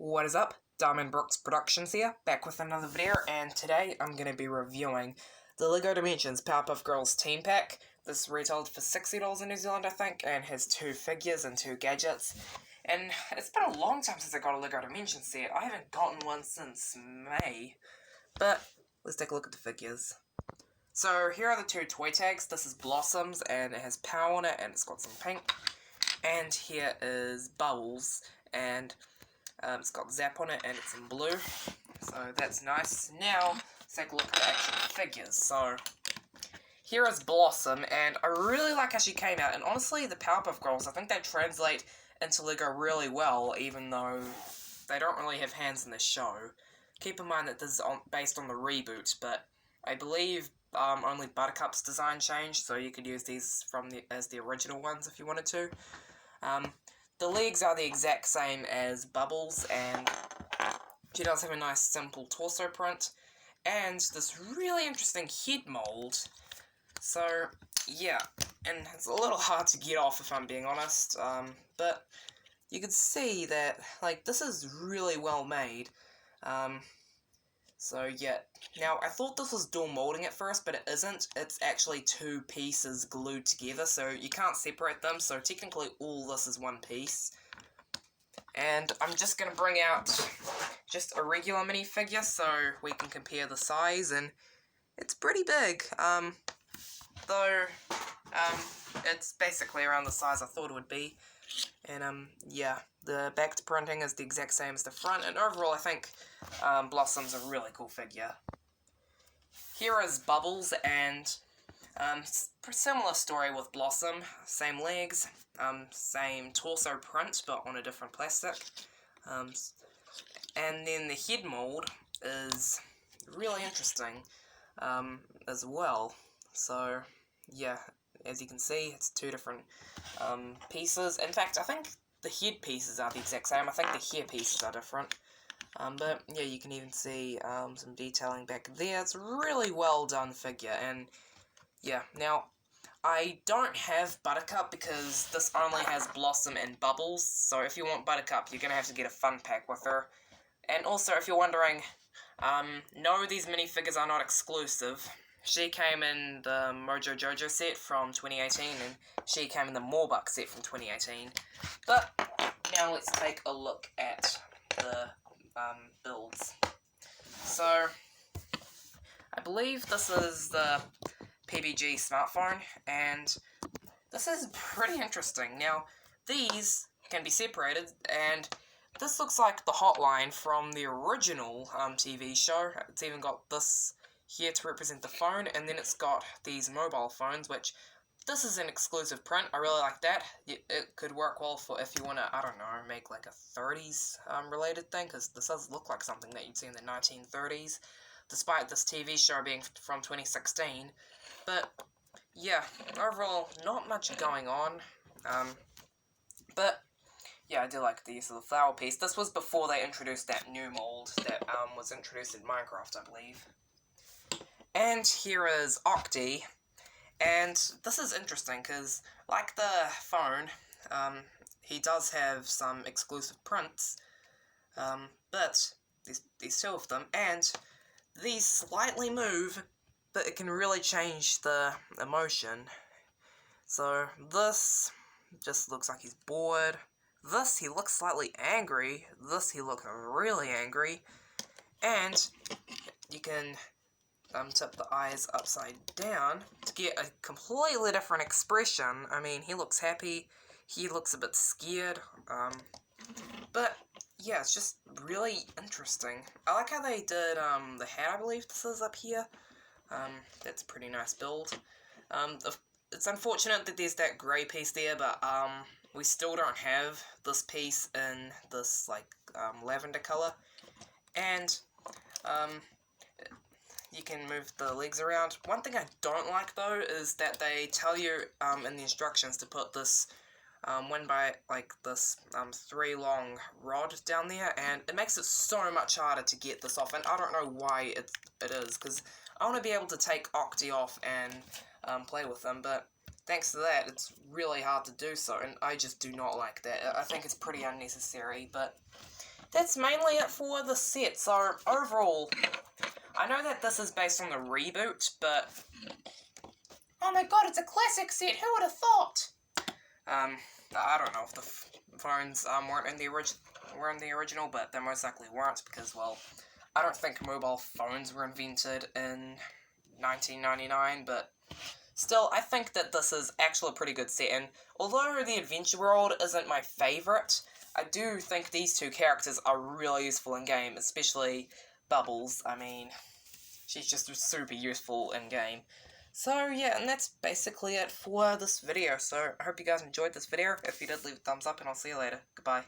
What is up? Diamond Brooks Productions here, back with another video, and today I'm going to be reviewing the LEGO Dimensions Powerpuff Girls Team Pack. This retailed for $60 in New Zealand, I think, and has 2 figures and 2 gadgets. And it's been a long time since I got a LEGO Dimensions set. I haven't gotten one since May. But let's take a look at the figures. So here are the 2 toy tags. This is Blossoms, and it has power on it, and it's got some pink. And here is Bubbles, and it's got Zap on it, and it's in blue. So that's nice. Now, let's take a look at the actual figures. So here is Blossom, and I really like how she came out. And honestly, the Powerpuff Girls, I think they translate into LEGO really well, even though they don't really have hands in the show. Keep in mind that this is based on the reboot, but I believe only Buttercup's design changed, so you could use these as the original ones if you wanted to. The legs are the exact same as Bubbles, and she does have a nice simple torso print, and this really interesting head mold. So, yeah, and it's a little hard to get off if I'm being honest, but you can see that, like, this is really well made. So, yeah. Now, I thought this was dual molding at first, but it isn't. It's actually 2 pieces glued together, so you can't separate them, so technically all this is one piece. And I'm just going to bring out just a regular minifigure so we can compare the size, and it's pretty big. Though, it's basically around the size I thought it would be. And, yeah, the back printing is the exact same as the front, and overall I think Blossom's a really cool figure. Here is Bubbles, and similar story with Blossom. Same legs, same torso print, but on a different plastic. And then the head mold is really interesting as well. So, yeah, as you can see, it's 2 different pieces. In fact, I think the head pieces are the exact same. I think the hair pieces are different. But, yeah, you can even see some detailing back there. It's a really well done figure, and, yeah. Now, I don't have Buttercup because this only has Blossom and Bubbles, so if you want Buttercup, you're going to have to get a fun pack with her. And also, if you're wondering, no, these minifigures are not exclusive. She came in the Mojo Jojo set from 2018, and she came in the Morbuck set from 2018. But, now let's take a look at the builds. So, I believe this is the PBG smartphone, and this is pretty interesting. Now, these can be separated, and this looks like the hotline from the original TV show. It's even got this here to represent the phone, and then it's got these mobile phones, which this is an exclusive print. I really like that. It could work well for if you want to, I don't know, make like a 30s related thing, because this does look like something that you'd see in the 1930s, despite this TV show being from 2016. But, yeah, overall, not much going on. But, yeah, I do like the use of the flower piece. This was before they introduced that new mold that was introduced in Minecraft, I believe. And here is Octo. And this is interesting because, like the phone, he does have some exclusive prints, but there's 2 of them, and these slightly move, but it can really change the emotion. So this just looks like he's bored. This, he looks slightly angry. This, he looks really angry. And you can tip the eyes upside down to get a completely different expression. I mean, he looks happy, he looks a bit scared, but yeah, it's just really interesting. I like how they did the hat, I believe this is up here. That's a pretty nice build. It's unfortunate that there's that grey piece there, but we still don't have this piece in this like lavender colour. And you can move the legs around. One thing I don't like, though, is that they tell you in the instructions to put this this 3 long rod down there, and it makes it so much harder to get this off, and I don't know why it is, because I want to be able to take Octo off and play with them, but thanks to that, it's really hard to do so, and I just do not like that. I think it's pretty unnecessary, but that's mainly it for the set. So, overall, I know that this is based on the reboot, but... Oh my god, it's a classic set! Who would have thought? I don't know if the phones weren't in the original, but they most likely weren't because, well, I don't think mobile phones were invented in 1999, but still, I think that this is actually a pretty good set, and although the Adventure World isn't my favourite, I do think these two characters are really useful in-game, especially Bubbles. I mean, she's just super useful in-game. So, yeah, and that's basically it for this video. So, I hope you guys enjoyed this video. If you did, leave a thumbs up, and I'll see you later. Goodbye.